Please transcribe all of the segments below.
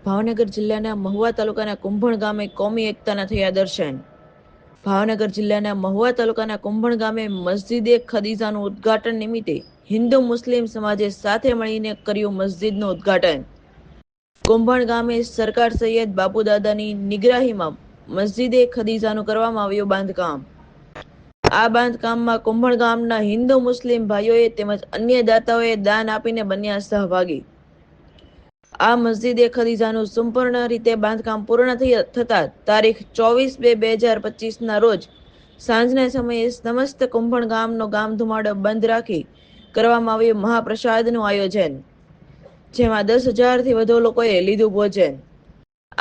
ભાવનગર જિલ્લાના મહુવા તાલુકાના કુંભણ ગામે કોમી એકતાના થયા દર્શન। ભાવનગર જિલ્લાના મહુવા તાલુકાના કુંભણ ગામે મસ્જિદે ખદીજાનું ઉદ્ઘાટન નિમિત્તે હિન્દુ મુસ્લિમ સમાજે સાથે મળીને કર્યું મસ્જિદનું ઉદ્ઘાટન। કુંભણ ગામે સરકાર સૈયદ બાપુદાદાની નિગરાહીમાં મસ્જિદે ખદીજાનું કરવામાં આવ્યું બાંધકામ। આ બાંધકામમાં કુંભણ ગામના હિન્દુ મુસ્લિમ ભાઈઓએ તેમજ અન્ય દાતાઓએ દાન આપીને બન્યા સહભાગી। આ મસ્જિદે ખદીજાનું સંપૂર્ણ રીતે બાંધકામ પૂર્ણ થતા તારીખ 24/2/2025 રોજ સાંજના સમયે સમસ્ત કુંભણ ગામનો ગામધુમાડો બંધ રાખી કરવામાં આવ્યું મહાપ્રસાદનું આયોજન, જેમાં 10,000થી વધુ લોકોએ લીધું ભોજન।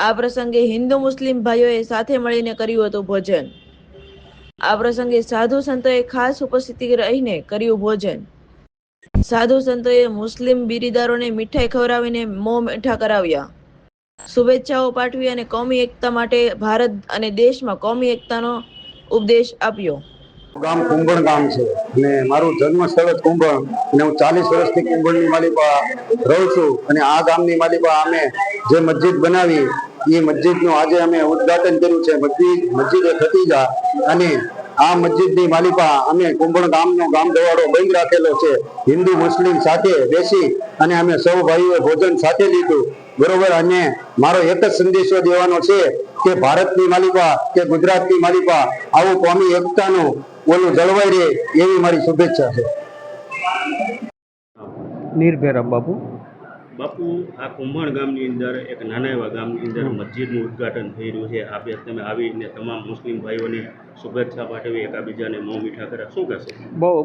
આ પ્રસંગે હિન્દુ મુસ્લિમ ભાઈઓએ સાથે મળીને કર્યું હતું ભોજન। આ પ્રસંગે સાધુ સંતોએ ખાસ ઉપસ્થિતિ રહીને કર્યું ભોજન। સાધુ સંતોએ મુસ્લિમ બિરદારોને મીઠાઈ ખવડાવીને મોં મીઠા કરાવ્યા, શુભેચ્છાઓ પાઠવી અને કોમી એકતા માટે ભારત અને દેશમાં કોમી એકતાનો ઉપદેશ આપ્યો। ગામ કુંભણ ગામ છે અને મારું જન્મ સ્થળ જ કુંભણ અને હું 40 વર્ષથી કુંભણની માલિકા રહું છું અને આ ગામની માલિકા અમે જે મસ્જિદ બનાવી એ મસ્જિદનું આજે અમે ઉદ્ઘાટન કર્યું છે। મસ્જિદ ખતીજા અને આ મસ્જિદની માલિકા અમે કુંભણ ગામનો ગામ દવાડો બંધ રાખેલો છે। હિન્દુ મુસ્લિમ સાથે બેસી અને અમે સૌ ભાઈઓએ ભોજન સાથે લીધું, બરોબર। અને મારો એક જ સંદેશો દેવાનો છે કે ભારતની માલિકા કે ગુજરાતની માલિકા આવું કોમી એકતાનું ઓલું જળવાઈ રહે એવી મારી શુભેચ્છા છે। નિર્ભેર બાપુ આ કુંભણ ગામની અંદર એક નાના એવા ગામની અંદર મસ્જિદનું ઉદ્ઘાટન થઈ રહ્યું છે। આપે તમે આવીને તમામ મુસ્લિમ ભાઈઓને શુભેચ્છા પાઠવી એકાબીજાને મોં મીઠા કર્યા, શું કહેશો?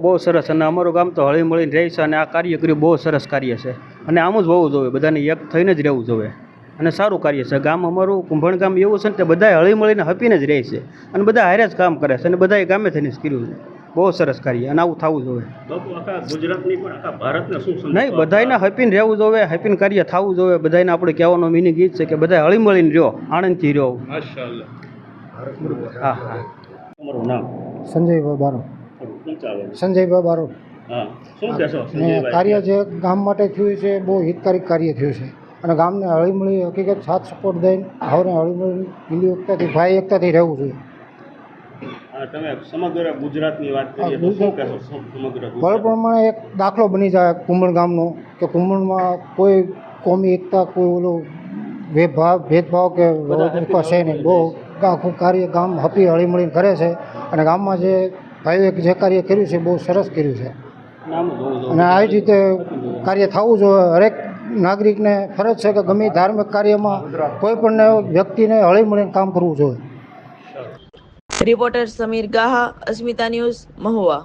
બહુ સરસ, અને અમારું ગામ તો હળી મળીને રહે છે અને આ કાર્ય કર્યું બહુ સરસ કાર્ય છે અને આમ જ હોવું જોઈએ, બધાને એક થઈને જ રહેવું જોઈએ અને સારું કાર્ય છે। ગામ અમારું કુંભણ ગામ એવું છે ને કે બધા હળી મળીને હપીને જ રહે છે અને બધા હારે જ કામ કરે છે અને બધાએ ગામે થઈને જ કર્યું છે। બહુ સરસ કાર્ય અને આવું થવું જોઈએ। આખા ગુજરાતની પણ આખા ભારતના શું નહીં, બધાને હપીને રહેવું જોઈએ, હપીને કાર્ય થવું જોઈએ। બધાને આપણે કહેવાનો મિનિંગ એ જ છે કે બધા હળી મળીને રહ્યો, આનંદથી રહ્યો। માશાઅલ્લાહ। હા હા। તમારું નામ? સંજયભાઈ બારો। સંજયભાઈ બારો। હા, શું કહેશો? કાર્ય જે ગામ માટે થયું છે બહુ હિતકારક કાર્ય થયું છે અને ગામને હળીમળી હકીકત સાથ સપોર્ટ દઈને હવે હળીમળી હિન્દુ એકતાથી ભાઈ એકતાથી રહેવું જોઈએ। તમે સમગ્ર ગુજરાતની વાત કરીએ તો શું કહેશો? સમગ્ર બળ પ્રમાણે એક દાખલો બની જાય કુંભણ ગામનો કે કુંભણમાં કોઈ કોમી એકતા કોઈ ઓલો ભેદભાવ કે છે નહીં। બહુ આખું કાર્ય ગામ હપી હળીમળીને કરે છે અને ગામમાં જે ભાઈઓએ જે કાર્ય કર્યું છે બહુ સરસ કર્યું છે અને આવી જ રીતે કાર્ય થવું જોઈએ। હરેક નાગરિકને ફરજ છે કે ગમે ધાર્મિક કાર્યમાં કોઈ પણ વ્યક્તિને હળીમળીને કામ કરવું જોઈએ। રિપોર્ટર સમીર ગાહા, અસ્મિતા ન્યૂઝ, મહુવા।